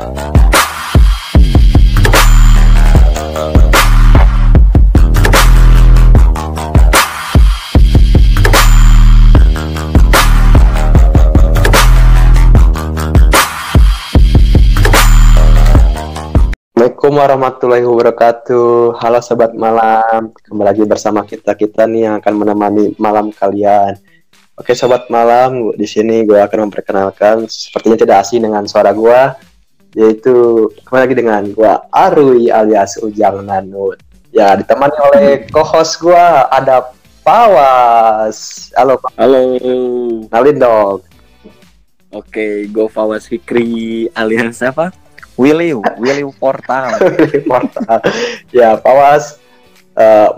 Assalamualaikum warahmatullahi wabarakatuh. Halo sobat malam, kembali lagi bersama kita nih yang akan menemani malam kalian. Oke sobat malam, di sini gue akan memperkenalkan, sepertinya tidak asing dengan suara gue, yaitu kembali lagi dengan gue Arui alias Ujang Nanut. Ya, ditemani oleh co-host gue ada Fawas. Halo Pak. Halo. Nalin dong. Oke, gue Fawas Fikri alias apa? Willy Portal. Portal. Ya, Fawas.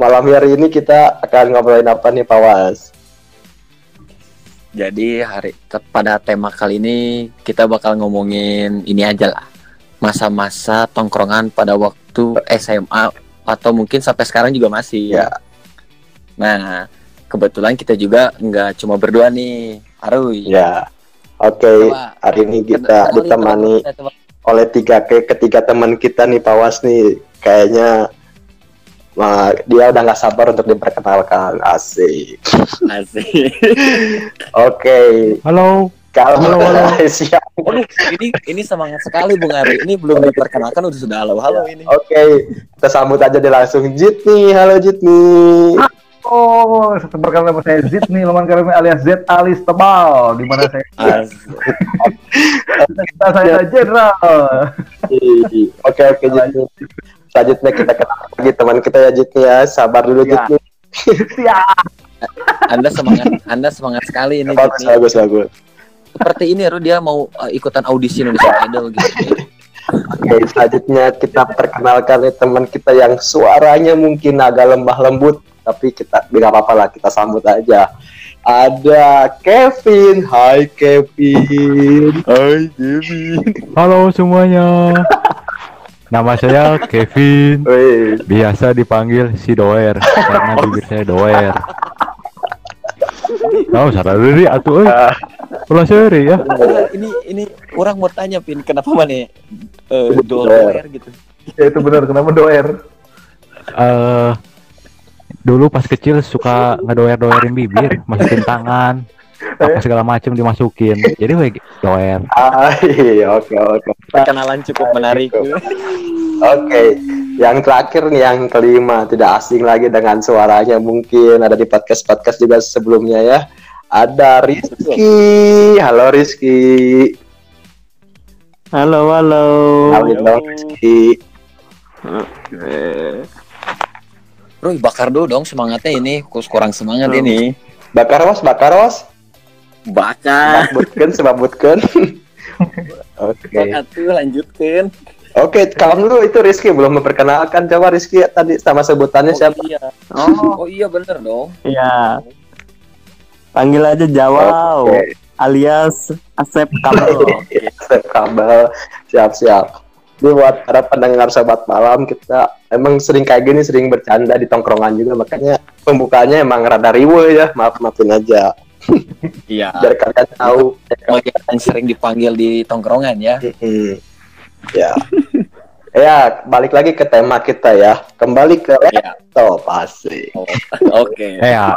Malam hari ini kita akan ngobrolin apa nih, Fawas? Jadi pada tema kali ini kita bakal ngomongin ini aja lah. Masa-masa tongkrongan pada waktu SMA atau mungkin sampai sekarang juga masih. Ya. Nah, kebetulan kita juga nggak cuma berdua nih, Arui. Ya. Oke, hari ini kita ditemani oleh ketiga teman kita nih, Pawas nih. Kayaknya dia udah nggak sabar untuk diperkenalkan. Asik. Oke. Halo. Halo. Siap. Waduh, ini semangat sekali Bung Ari. Ini belum diperkenalkan sudah halo ini. Oke, kita sambut aja deh langsung Jitni. Halo Jitni. Oh, perkenalkan nama saya Zid nih, Loman Karami alias Z alis tebal. Di mana saya? Saya Jenderal. Oke, Jitni. Selanjutnya kita kenal lagi teman kita ya Jitni ya. Sabar dulu Ya. Jitni. Siap. Anda semangat sekali ini. Bagus. Seperti ini dia mau ikutan audisi Indonesia Idol gitu. Oke, selanjutnya kita perkenalkan teman kita yang suaranya mungkin agak lembah lembut, tapi kita nggak apa-apa lah, kita sambut aja. Ada Kevin. Hai Kevin. Halo semuanya. Nama saya Kevin. Wih. Biasa dipanggil si Doer karena bibir saya doer. Tahu salah diri atuh ulah seri ya. Ini orang mau tanya Pin, kenapa mana doer gitu? Ya itu benar, kenapa doer? Dulu pas kecil suka ngedoer-doerin bibir, masukin tangan, apa segala macam dimasukin. Jadi doer. Iya, oke. Perkenalan cukup menarik. Oke, yang terakhir nih, yang kelima, tidak asing lagi dengan suaranya, mungkin ada di podcast juga sebelumnya ya. Ada Rizky. Halo Rizky. Halo. Halo Rizky. Roy, bakar dulu dong semangatnya ini, kurang semangat ini. Bakar was. Bakar. Sebabutkan. Oke. Atuh lanjutkan. Oke, kalau dulu itu Rizky belum memperkenalkan. Coba Rizky tadi sama sebutannya siapa? Iya. Oh iya bener dong. iya. Panggil aja Jawa Oke. alias Asep Kabel. Asep Kabel. Siap. Ini buat para pendengar sobat malam, kita emang sering kayak gini, sering bercanda di tongkrongan juga, makanya pembukaannya emang rada riwe ya, maafin aja. Iya. Biar kalian tahu. Yang sering dipanggil di tongkrongan ya. Ya. Ya, balik lagi ke tema kita ya. Kembali ke laptop, asik. Oke. Ya.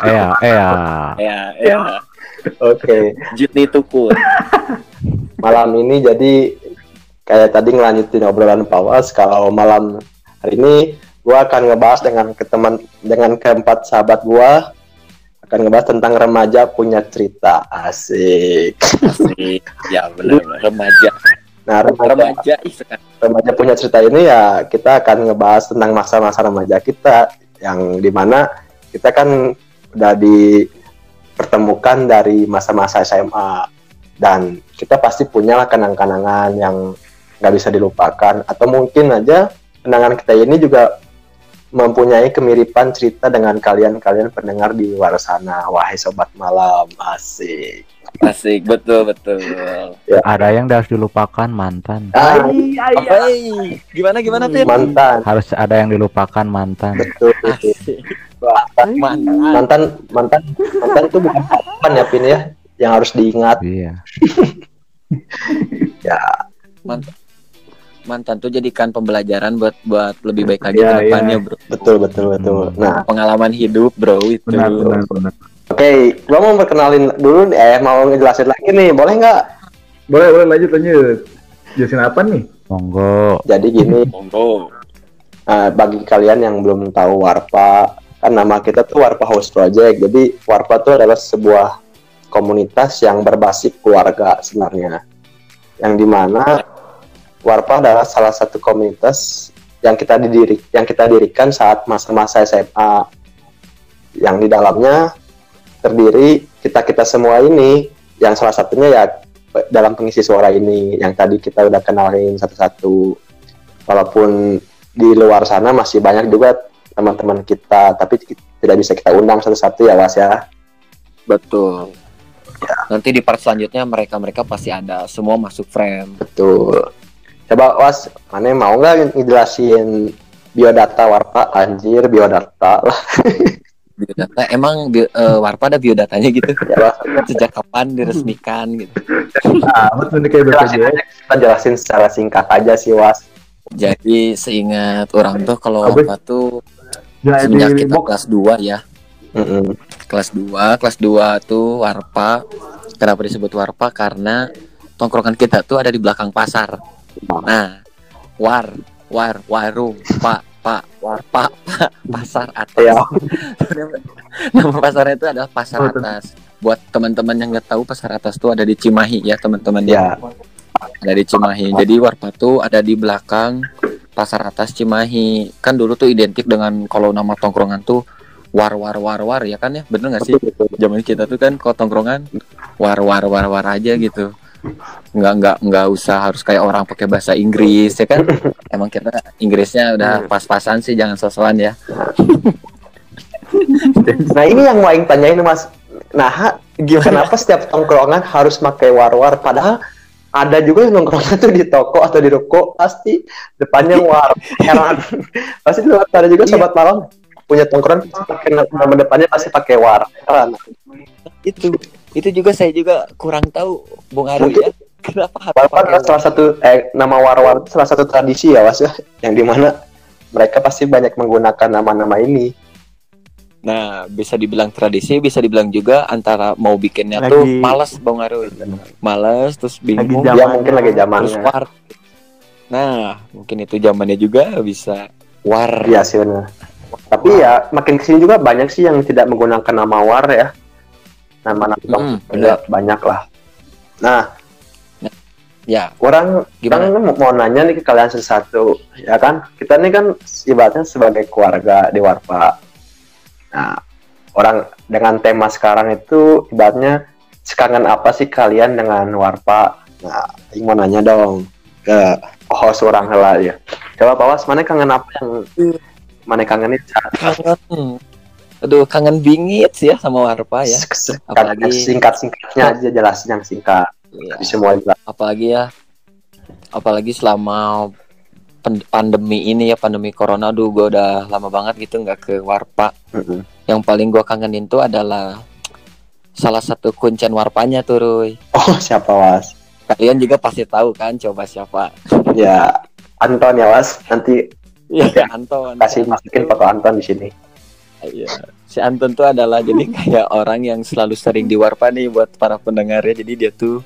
Oke. Jitni Tukul. Malam ini jadi kayak tadi ngelanjutin obrolan Pawas. Kalau malam hari ini gua akan ngebahas dengan keempat sahabat gua, akan ngebahas tentang remaja punya cerita. Asik. Ya benar, remaja. Nah, remaja punya cerita ini ya, kita akan ngebahas tentang masa-masa remaja kita, yang dimana kita kan udah dipertemukan dari masa-masa SMA, dan kita pasti punya lah kenang-kenangan yang nggak bisa dilupakan, atau mungkin aja kenangan kita ini juga mempunyai kemiripan cerita dengan kalian pendengar di luar sana. Wahai sobat malam, asik, betul. Ya. Ada yang harus dilupakan, mantan. Gimana Pin? Mantan. Harus ada yang dilupakan, mantan. Betul. Mantan itu bukan kapan ya, Pin ya, yang harus diingat. Iya. Ya. Mantan. mantan tuh jadikan pembelajaran buat lebih baik lagi Iya, ke depannya, iya. bro. Betul. Nah, Pengalaman hidup, bro, itu. Benar. oke, gua mau perkenalin dulu mau ngejelasin lagi nih, boleh nggak? Boleh lanjut. Jelasin apa nih? Monggo. Jadi gini, Monggo. bagi kalian yang belum tahu Warpa, kan nama kita tuh Warpa House Project. Jadi Warpa tuh adalah sebuah komunitas yang berbasis keluarga sebenarnya. Yang dimana Warpa adalah salah satu komunitas yang kita dirikan saat masa-masa SMA, yang di dalamnya terdiri kita semua ini, yang salah satunya ya dalam pengisi suara ini yang tadi kita udah kenalin satu-satu. Walaupun di luar sana masih banyak juga teman-teman kita, tapi tidak bisa kita undang satu-satu ya, Was ya. Betul. Nanti di part selanjutnya mereka pasti ada, semua masuk frame. Betul. Coba Was, mana mau nggak ngejelasin biodata Warpa? Anjir, biodata lah. Biodata, emang Warpa ada biodatanya gitu? Ya, Was. Sejak kapan diresmikan gitu? Amat nih kayak Jelasin BPJS. aja, kita jelasin secara singkat aja sih, Was. Jadi seingat orang tuh kalau Apa? Warpa tuh Jadi semenjak kita box. kelas 2 ya. Kelas 2 tuh Warpa. Kenapa disebut Warpa? Karena tongkrongan kita tuh ada di belakang pasar. Nah, warung, Warpa, pasar atas. Ya. Nama pasarnya itu adalah pasar atas. Buat teman-teman yang nggak tahu, pasar atas tuh ada di Cimahi ya, teman-teman Ya. Ada di Cimahi. Jadi Warpa tuh ada di belakang pasar atas Cimahi. Kan dulu tuh identik dengan kalau nama tongkrongan tuh war ya kan ya, bener nggak sih? Zaman kita tuh kan kalau tongkrongan war aja gitu. Nggak usah harus kayak orang pakai bahasa Inggris ya kan? Emang kita Inggrisnya udah pas-pasan sih, jangan sosokan ya. Nah, ini yang mau Aing tanyain, Mas. Nah, kenapa setiap tongkrongan harus pakai war padahal ada juga yang nongkrongnya tuh di toko atau di ruko pasti depannya war. Heran. Pasti ada juga sobat malam punya tongkrongan pakai nama depannya pasti pakai war. Heran. Itu juga saya juga kurang tahu, Bung Aru ya. Kenapa harus War pakai adalah salah satu nama war itu salah satu tradisi ya, Was ya, yang dimana mereka pasti banyak menggunakan nama-nama ini. Nah, bisa dibilang tradisi, bisa dibilang juga antara mau bikinnya Lagi- tuh malas, Bung Aru. Malas, terus bingung. Lagi Dia mungkin lagi Terus zamannya. war. Nah, mungkin itu zamannya juga bisa war. Iya sih benar. Tapi ya makin kesini juga banyak sih yang tidak menggunakan nama war ya. Nama-nama juga banyak lah. Nah, Ya, orang gimana? mau nanya nih ke kalian sesuatu, ya kan? Kita nih kan ibaratnya sebagai keluarga di Warpa. Nah, orang dengan tema sekarang itu ibaratnya sekangen apa sih kalian dengan Warpa? Nah, Aing mau nanya dong ke host orang hela ya. Coba Pak Was, mana kangen apa yang mana kangenin saat Kangen. Aduh, kangen bingit sih ya sama Warpa ya. Apalagi- singkat-singkatnya aja, jelasin yang singkat. Iya. Di semua jelas. Apalagi selama pandemi ini ya, pandemi corona, aduh gue udah lama banget gitu nggak ke Warpa. Yang paling gue kangenin tuh adalah salah satu kuncen Warpanya tuh, Ruy. Oh, siapa Was? Kalian juga pasti tahu kan, coba siapa? Ya, Anton ya Was. Nanti Iya, Anton. kasih masukin foto Anton di sini. Iya. Si Anton tuh adalah jadi kayak orang yang selalu sering di Warpa nih buat para pendengarnya. Jadi dia tuh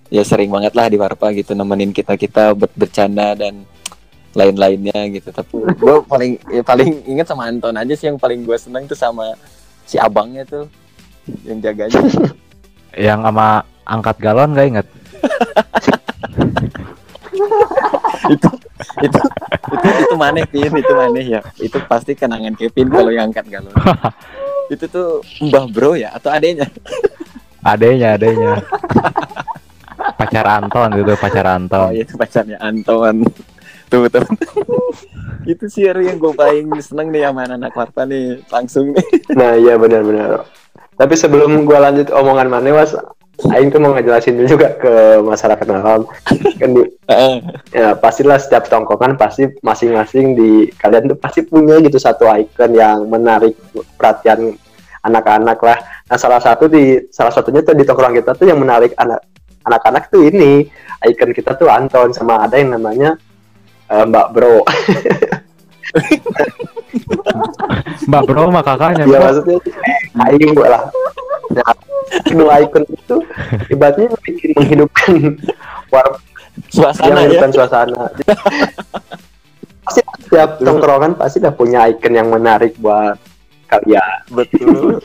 ya sering banget lah di Warpa gitu, nemenin kita bercanda dan lain-lainnya gitu. Tapi gue paling inget sama Anton aja sih, yang paling gue seneng tuh sama si abangnya tuh yang jaganya. Yang sama angkat galon gak inget? itu mana Pin, itu mana ya, itu pasti kenangan Kevin kalau yang angkat galon. Itu tuh Mbah Bro ya atau adenya? Adenya pacar Anton gitu, pacar Oh Anton. iya, itu pacarnya Anton. Tuh itu sih yang gue paling seneng nih sama anak Warpa nih, langsung nih. Nah, iya benar-benar. Tapi sebelum gua lanjut omongan mana Was, Aing tuh mau ngejelasin dulu juga ke masyarakat malam. Kan ya pastilah setiap tongkongan pasti masing-masing di kalian tuh pasti punya gitu satu icon yang menarik perhatian anak-anak lah. Nah, salah satunya tuh di tongkrongan kita tuh yang menarik anak-anak tuh ini icon kita tuh Anton, sama ada yang namanya Mbak Bro. Mbak Bro mah kakaknya. Ya Bro. maksudnya aing lah. Nah, kedua icon itu ibaratnya bikin menghidupkan warung, Suasana ya. menghidupkan suasana. Pasti setiap tongkrongan pasti udah punya icon yang menarik buat kalian. Betul.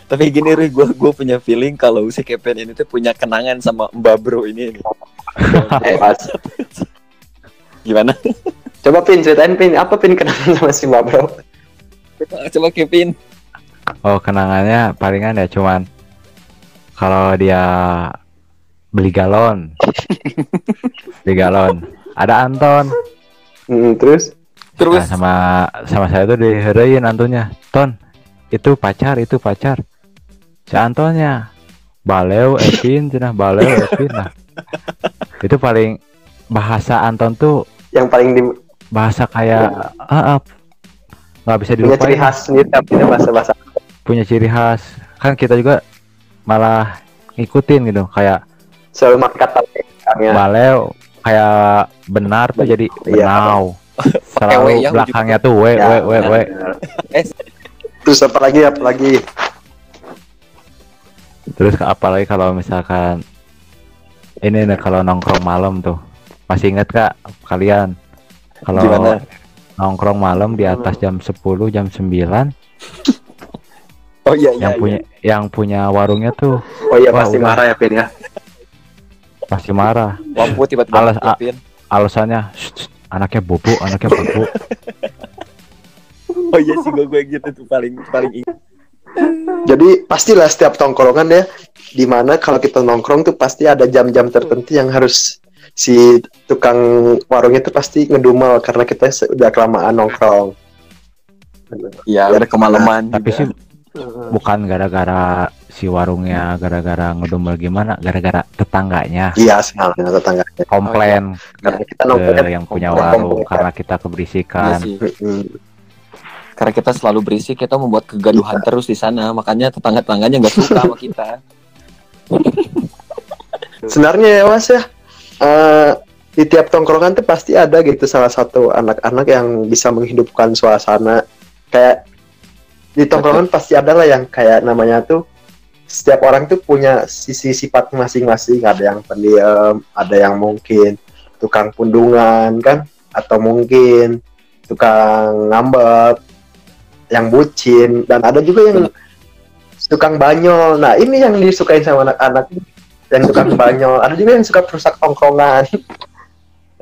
Tapi gini Ruy, gue punya feeling kalau si Kevin ini tuh punya kenangan sama Mbak Bro ini. Pas. Gimana? Coba Pin, ceritain Pin, apa Pin kenangan sama si Mbak Bro? Coba Kevin. Oh, kenangannya palingan ya cuman kalau dia beli galon. Beli galon. Ada Anton. Terus Nah, sama saya tuh diherein Antonnya. Ton, itu pacar. Si Antonnya Baleu Epin cenah Baleu Epin. Nah, itu paling bahasa Anton tuh yang paling di bahasa kayak nggak bisa punya ciri dilupain. khas sendiri, tapi bahasa-bahasa Punya ciri khas. Kan kita juga malah ngikutin gitu, kayak selalu makan kata Baleu kayak benar tuh jadi benau. Selalu ya, belakangnya tuh we. Terus apa lagi? Terus apalagi kalau misalkan ini nih, kalau nongkrong malam tuh, masih inget Kak kalian kalau Gimana? nongkrong malam di atas jam 10 jam 9 Oh iya. yang punya warungnya tuh Oh iya, wah, pasti udah. marah ya Pin ya. pasti marah. Lampu tiba-tiba Kevin. Alasannya anaknya bobo. Oh iya sih, gue gitu tuh paling ingat. Jadi pastilah setiap tongkrongan ya, dimana kalau kita nongkrong tuh pasti ada jam-jam tertentu yang harus si tukang warung itu pasti ngedumel karena kita udah kelamaan nongkrong. Iya, ada kemalaman. Tapi sih bukan gara-gara si warungnya gara-gara ngedumel gimana, gara-gara tetangganya Iya, sebenarnya tetangganya. komplain Karena kita ke nongkrongnya yang punya komplain. warung karena kita Iya keberisikan. sih. Karena kita selalu berisik, kita membuat kegaduhan terus di sana, makanya tetangga-tetangganya nggak suka sama kita. Sebenarnya ya Mas ya, di tiap tongkrongan tuh pasti ada gitu salah satu anak-anak yang bisa menghidupkan suasana. Kayak di tongkrongan pasti ada lah yang kayak namanya tuh, setiap orang tuh punya sisi sifat masing-masing. Ada yang pendiam, ada yang mungkin tukang pundungan kan, atau mungkin tukang ngambek, yang bucin, dan ada juga yang tukang banyol. Nah ini yang disukain sama anak-anak, yang tukang banyol. Ada juga yang suka perusak tongkrongan.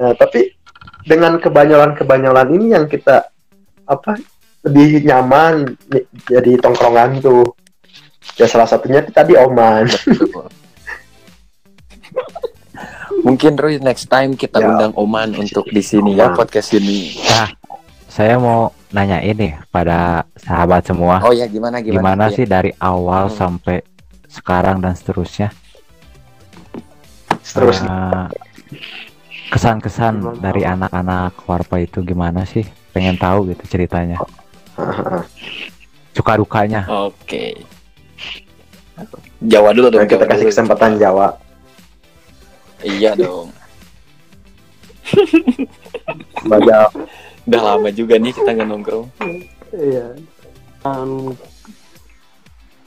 Nah, tapi dengan kebanyolan ini yang kita lebih nyaman jadi tongkrongan tuh. Ya salah satunya tadi Oman. Mungkin Roy next time kita undang Oman untuk di sini ya, podcast ini. Nah, saya mau nanya ini pada sahabat semua. Oh ya, gimana Sih dari awal sampai sekarang dan seterusnya? Kesan-kesan dari anak-anak Warpa itu gimana sih? Pengen tahu gitu ceritanya. Suka dukanya. Oke. Jawa dulu dong. Kita kasih kesempatan Jawa. Iya dong. Baja. Udah lama juga nih kita nggak nongkrong. Iya.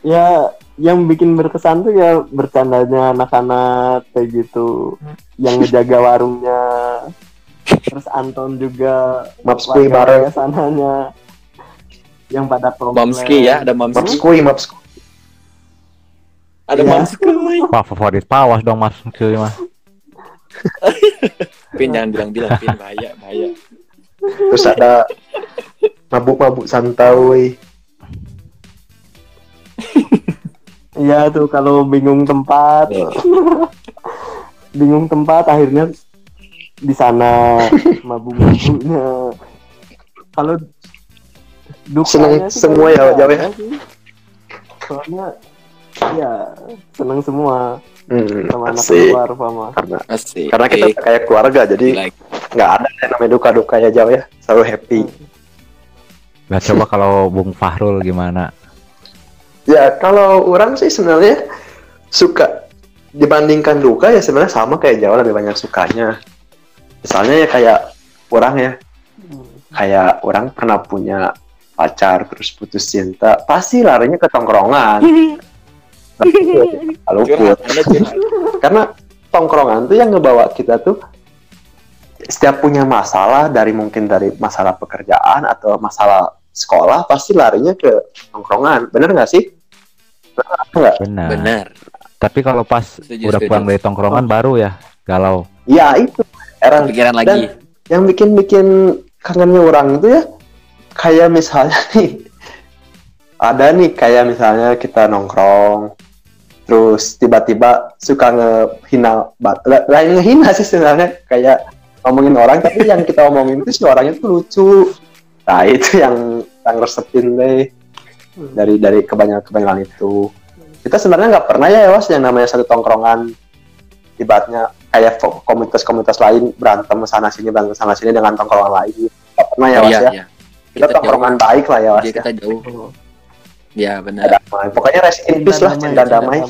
Ya, yang bikin berkesan tuh ya bercandanya anak-anak kayak gitu, yang ngejaga warungnya. Terus Anton juga Mapskui bareng sananya, yang pada komplain. Mamski ya, ada Mamski. Mapskui. Ada Mamski. Wah, favorit Pawas dong Mas Cuy mah. Pin jangan bilang-bilang, Pin bahaya. Terus ada mabuk-mabuk santai. Iya tuh kalau bingung tempat. Bingung tempat akhirnya di sana mabuk-mabuknya. Kalau seneng semua ya Jawa ya. Soalnya ya seneng semua sama anak asik. keluar sama. Karena kita kayak keluarga, jadi nggak ada yang namanya duka-duka ya Jawa ya, selalu happy. Nah, coba kalau Bung Fahrul gimana? Ya kalau orang sih sebenarnya suka dibandingkan duka ya sebenarnya sama kayak Jawa, lebih banyak sukanya. Misalnya ya kayak orang ya, kayak orang pernah punya pacar terus putus cinta, pasti larinya ke tongkrongan. Luput. Karena tongkrongan tuh yang ngebawa kita tuh setiap punya masalah, dari mungkin dari masalah pekerjaan atau masalah sekolah, pasti larinya ke tongkrongan. Bener nggak sih? Bener. Benar. Tapi kalau pas udah pulang dari tongkrongan baru ya galau. Ya itu. Pikiran lagi. Dan yang bikin kangennya orang itu ya, kayak misalnya nih, ada nih kayak misalnya kita nongkrong, terus tiba-tiba suka ngehina, lain ngehina sih sebenarnya, kayak ngomongin orang, tapi yang kita omongin itu si orangnya tuh lucu. Nah itu yang resepin deh dari kebanyakan itu. Kita sebenarnya nggak pernah ya Was yang namanya satu tongkrongan, ibaratnya kayak komunitas-komunitas lain berantem sana sini dengan tongkrongan lain. Nggak pernah ya Was ya. Kita tongkrongan baik lah ya Was ya. Kita jauh. Ya benar. Pokoknya rest in peace lah, cinta damai.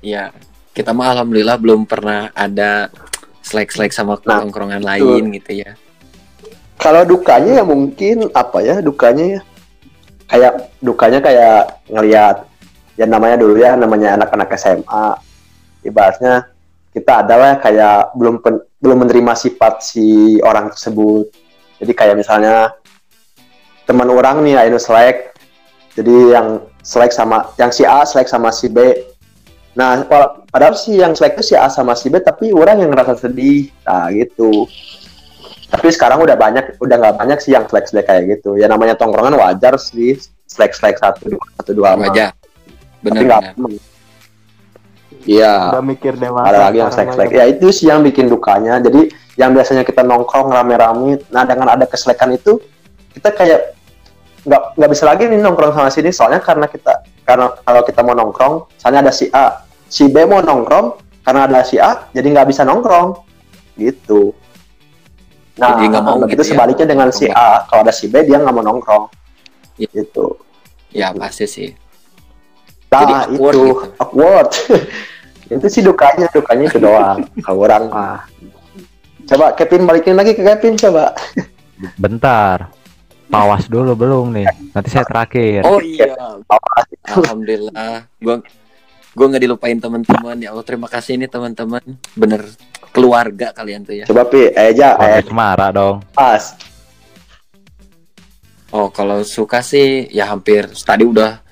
Ya, kita mah alhamdulillah belum pernah ada selek-selek sama tongkrongan lain gitu ya. Kalau dukanya ya mungkin apa ya, dukanya kayak ngelihat ya, namanya dulu ya, namanya anak-anak SMA, ibaratnya kita adalah kayak belum menerima sifat si orang tersebut. Jadi kayak misalnya teman orang nih Aino selek, jadi yang selek sama yang si A selek sama si B. Nah, padahal si yang selek itu si A sama si B, tapi orang yang ngerasa sedih. Nah, gitu. Tapi sekarang udah nggak banyak sih yang selek-selek kayak gitu. Ya namanya tongkrongan wajar sih, selek-selek satu dua aja. Benar. Iya. Udah mikir dewasa. Ada lagi yang selek-selek. Ya itu sih yang bikin dukanya. Jadi yang biasanya kita nongkrong rame-rame, nah dengan ada keselekan itu, kita kayak nggak bisa lagi nih nongkrong sama sini. Soalnya karena kalau kita mau nongkrong, misalnya ada si A, si B mau nongkrong, karena ada si A, jadi nggak bisa nongkrong, gitu. Nah, mau gitu ya, sebaliknya dengan si A, kalau ada si B dia nggak mau nongkrong, ya. Gitu. Ya pasti sih. Nah jadi awkward. Itu sih dukanya itu doang. Kalau orang mah. Coba Kevin balikin lagi ke Kevin coba. Bentar. Pawas dulu belum nih. Nanti saya terakhir. Oh iya. Alhamdulillah. Gue nggak dilupain teman-teman. Ya Allah, terima kasih nih teman-teman. Bener keluarga kalian tuh ya. Coba Pi, aja. Semara dong. Pas. Oh kalau suka sih ya hampir tadi udah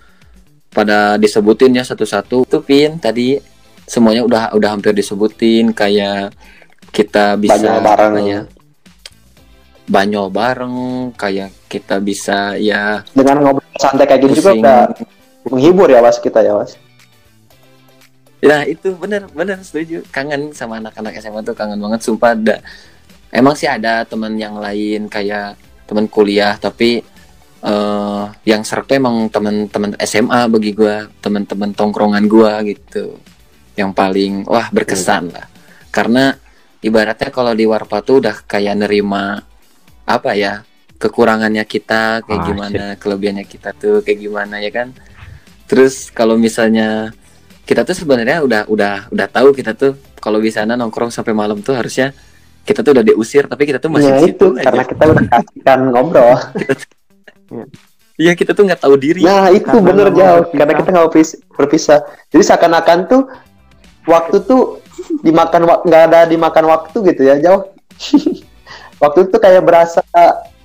pada disebutin ya satu-satu. Tuh Pin tadi semuanya udah hampir disebutin, kayak kita bisa banyol bareng, kayak kita bisa ya dengan ngobrol santai kayak gini juga udah menghibur ya Was kita ya Was. Nah itu benar setuju. Kangen sama anak-anak SMA tuh, kangen banget sumpah. Emang sih ada teman yang lain kayak teman kuliah, tapi yang serak tuh emang teman-teman SMA bagi gue, teman-teman tongkrongan gue gitu, yang paling berkesan lah. Karena ibaratnya kalau di Warpa tuh udah kayak nerima apa ya, kekurangannya kita kayak gimana, kelebihannya kita tuh kayak gimana ya kan. Terus kalau misalnya kita tuh sebenarnya udah tahu kita tuh kalau di sana nongkrong sampai malam tuh harusnya kita tuh udah diusir, tapi kita tuh masih di situ aja. Karena kita udah kasihkan ngobrol. Iya kita tuh nggak tahu diri. Nah itu bener jauh, karena kita nggak berpisah. Jadi seakan-akan tuh waktu tuh nggak ada dimakan waktu gitu ya jauh. Waktu itu kayak berasa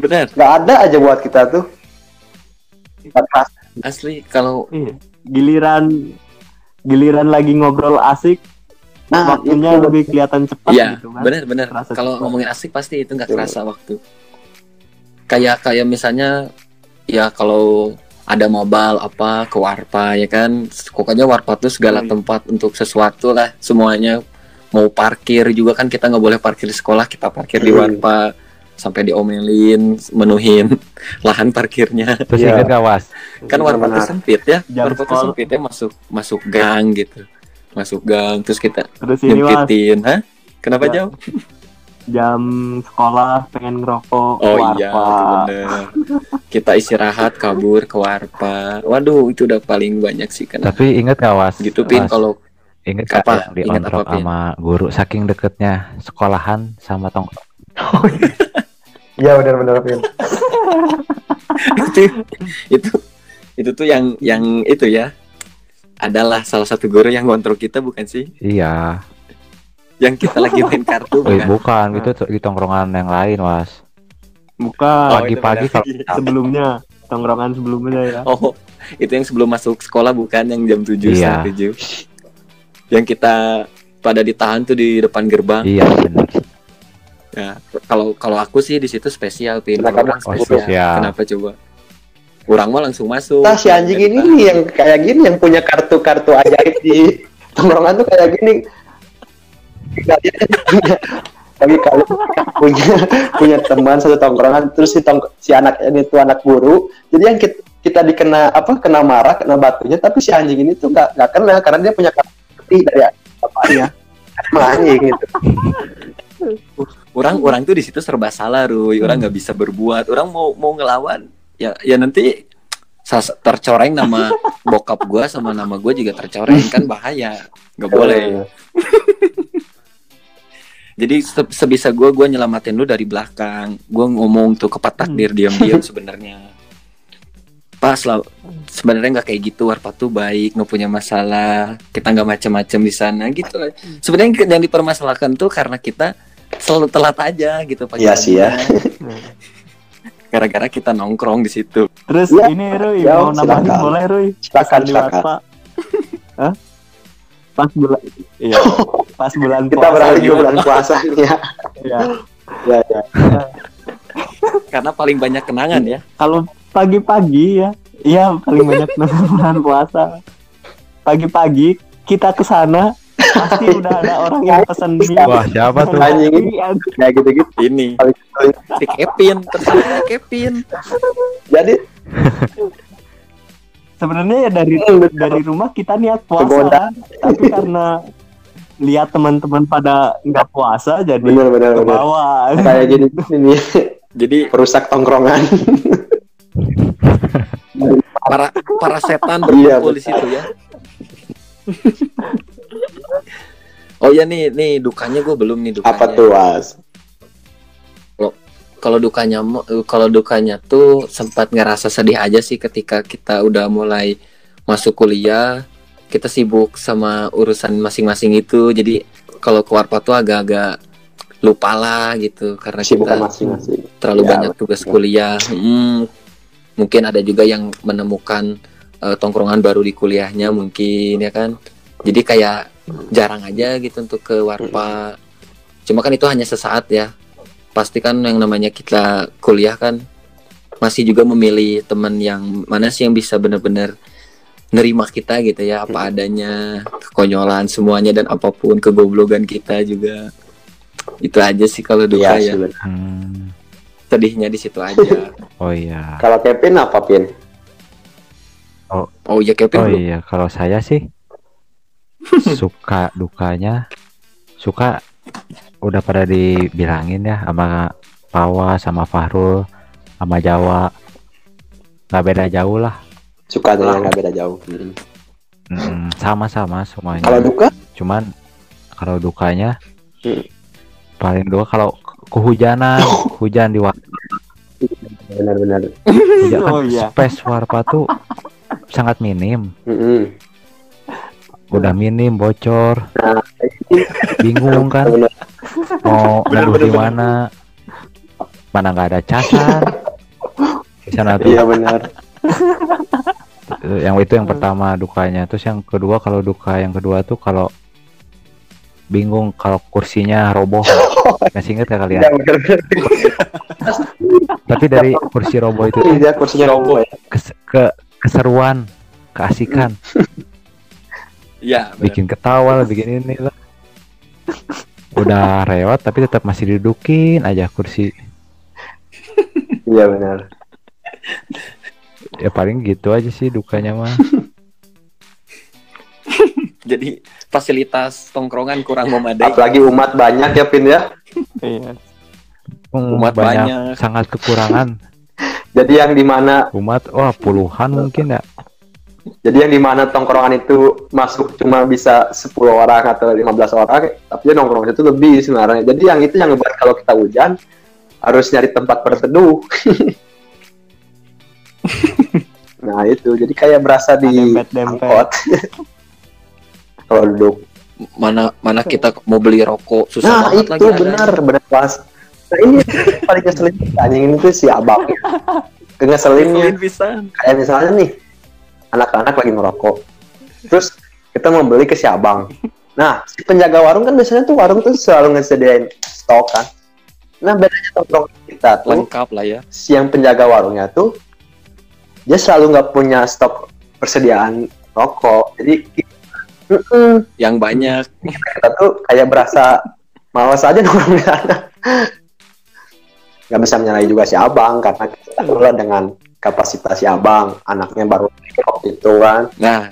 bener nggak ada aja buat kita tuh. Asli kalau giliran lagi ngobrol asik, waktunya lebih kelihatan cepat gitu kan. Bener kalau ngomongin asik pasti itu nggak kerasa waktu. Kayak misalnya ya kalau ada mobile apa ke Warpa ya kan, pokoknya Warpa tuh segala tempat untuk sesuatu lah semuanya. Mau parkir juga kan kita nggak boleh parkir di sekolah, kita parkir di Warpa sampai diomelin, menuhin lahan parkirnya. Terus ingat gak Was? Kan Warpa tuh sempit ya, Warpa tuh sempitnya masuk gang gitu, masuk gang terus kita nyempitin. Hah? Kenapa jauh? Jam sekolah pengen ngerokok ke Warpa. Iya bener. Kita istirahat kabur ke Warpa. Waduh itu udah paling banyak sih kan. Tapi ingat gak Was? Gitu Pin kalau Ingat gak Apa? yang Ingat diontrok apa, Pin? sama guru saking deketnya sekolahan sama tongkrong. Iya benar-benar Pin. itu itu itu tuh yang itu ya, adalah salah satu guru yang ngontrol kita, bukan sih? Iya. Yang kita lagi main kartu, Wih, bukan? bukan, itu di tongkrongan yang lain, Was. Bukan. Oh, itu Pagi-pagi beda kalau lagi. Sebelumnya, tongkrongan sebelumnya ya. Oh, itu yang sebelum masuk sekolah, bukan? Yang jam 7 Iya. sampai 7. Yang kita pada ditahan tuh di depan gerbang. Iya, benar. Ya, kalau aku sih di situ spesial, Pin. Kenapa Orang Oh, spesial. spesial. Kenapa coba? Orang mah langsung masuk. Nah, si anjing ini nih yang kayak gini, yang punya kartu-kartu ajaib di tongkrongan tuh kayak gini. Bagi kalian punya teman satu tongkrongan, terus si anak ini tuh anak guru, jadi yang kita kena marah, kena batunya, tapi si anjing ini tuh nggak kena karena dia punya kartu dari bapaknya. Emang anjing gitu. Orang tuh di situ serba salah, Ruy. Orang nggak bisa berbuat. Orang mau ngelawan, ya nanti tercoreng nama bokap gua sama nama gua juga tercoreng, kan bahaya. Nggak boleh. Jadi sebisa gue nyelamatin lu dari belakang. Gue ngomong tuh ke Pak Takdir diam-diam sebenarnya. Pas lah, sebenarnya nggak kayak gitu. Warpat tuh baik, nggak punya masalah. Kita nggak macam-macam di sana gitu. Sebenarnya yang dipermasalahkan tuh karena kita selalu telat aja gitu pagi. Iya sih ya. Gara-gara kita nongkrong di situ. Terus Ya, ini Roy, ya, mau nambahin silakan. boleh Roy? Silakan, Pesan di silakan. Warpa. Hah? Pas bulan, iya. Pas bulan Kita puasa beralih ke gimana? bulan puasa nih ya. Iya. Ya. Karena paling banyak kenangan ya. Kalau pagi-pagi ya, iya paling banyak bulan puasa. Pagi-pagi kita ke sana pasti udah ada orang yang pesan mie. Wah, siapa tuh? Anjing ini kayak gitu-gitu. Ini si Kevin, terserah Kevin. Jadi Sebenarnya ya dari rumah kita niat Kegoda. puasa, tapi karena lihat teman-teman pada nggak puasa jadi benar. ke bawah. Kayak gini ini Jadi perusak tongkrongan. para setan Iya, berkumpul di situ ya. Oh ya nih dukanya gue belum nih dukanya. Apa tuh, Was? Kalau dukanya tuh sempat ngerasa sedih aja sih ketika kita udah mulai masuk kuliah, kita sibuk sama urusan masing-masing itu. Jadi kalau ke Warpat tuh agak-agak lupa lah gitu karena Sibukan kita masing-masing. terlalu Ya, banyak tugas kuliah. Mungkin ada juga yang menemukan tongkrongan baru di kuliahnya mungkin ya kan. Jadi kayak jarang aja gitu untuk ke Warpa. Cuma kan itu hanya sesaat ya. Pasti kan yang namanya kita kuliah kan masih juga memilih teman yang mana sih yang bisa benar-benar nerima kita gitu ya, apa adanya, kekonyolan semuanya dan apapun kegoblogan kita juga. Itu aja sih kalau duka ya. Iya, sih, Sedihnya di situ aja. Oh iya. kalau Kevin apa, Pin? Oh iya Kevin Oh belum? iya, kalau saya sih suka dukanya, suka udah pada dibilangin ya sama Pawa, sama Fahrul, sama Jawa, nggak beda jauh lah. Sukanya nggak beda jauh. Sama-sama semuanya. Kalau duka? Cuman kalau dukanya Hmm. paling dua kalau kehujanan, hujan di waktu Benar-benar. hujan kan Oh, iya. space Warpa tuh sangat minim. Udah minim, bocor, bingung kan mau neduh di mana nggak ada casan di sana tuh. Iya benar. Yang itu yang pertama dukanya. Terus yang kedua, kalau duka yang kedua tuh kalau bingung kalau kursinya roboh. Masih inget gak kalian? Iya benar. Tapi dari kursi roboh itu tuh Iya kursinya roboh ya. keseruan, keasikan, Iya. benar. bikin ketawa lah, bikin ini lah. Udah rewat tapi tetap masih didudukin aja kursi. Iya benar. Ya paling gitu aja sih dukanya mah. Jadi fasilitas tongkrongan kurang memadai. Apalagi umat banyak ya, Pin ya. Iya. Umat banyak. Sangat kekurangan Jadi yang di mana umat. Wah, puluhan mungkin ya. Jadi yang dimana tongkrongan itu masuk cuma bisa 10 orang atau 15 orang, tapi nongkrong itu lebih sebenarnya. Jadi yang itu yang ngebuat kalau kita hujan harus nyari tempat berteduh. Nah itu, jadi kayak berasa di Dempet-dempet. angkot. Kalau duduk. Mana kita mau beli rokok susah Nah banget itu lagi benar pas. Nah ini paling ngeselin anjing ini tuh si abang. Ngeselinnya bisa. kayak misalnya nih anak-anak lagi ngerokok, terus kita mau beli ke si abang. Nah si penjaga warung kan biasanya tuh warung tuh selalu ngesediain stok kan. Nah bedanya tongkrong kita tuh Lengkap lah ya. si yang penjaga warungnya tuh dia selalu nggak punya stok persediaan rokok, jadi Yang banyak. kita tuh kayak berasa malas aja nongkrong di sana. Nggak bisa menyalahi juga si abang karena kita pula dengan kapasitas si abang, anaknya baru waktu itu kan. Nah,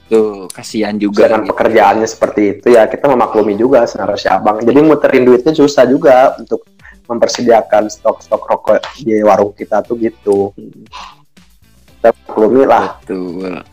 tuh kasihan juga. Dengan gitu. pekerjaannya seperti itu ya kita memaklumi juga sebenarnya si abang. Jadi muterin duitnya susah juga untuk mempersediakan stok-stok rokok di warung kita tuh gitu. Kita maklumi lah. Betul.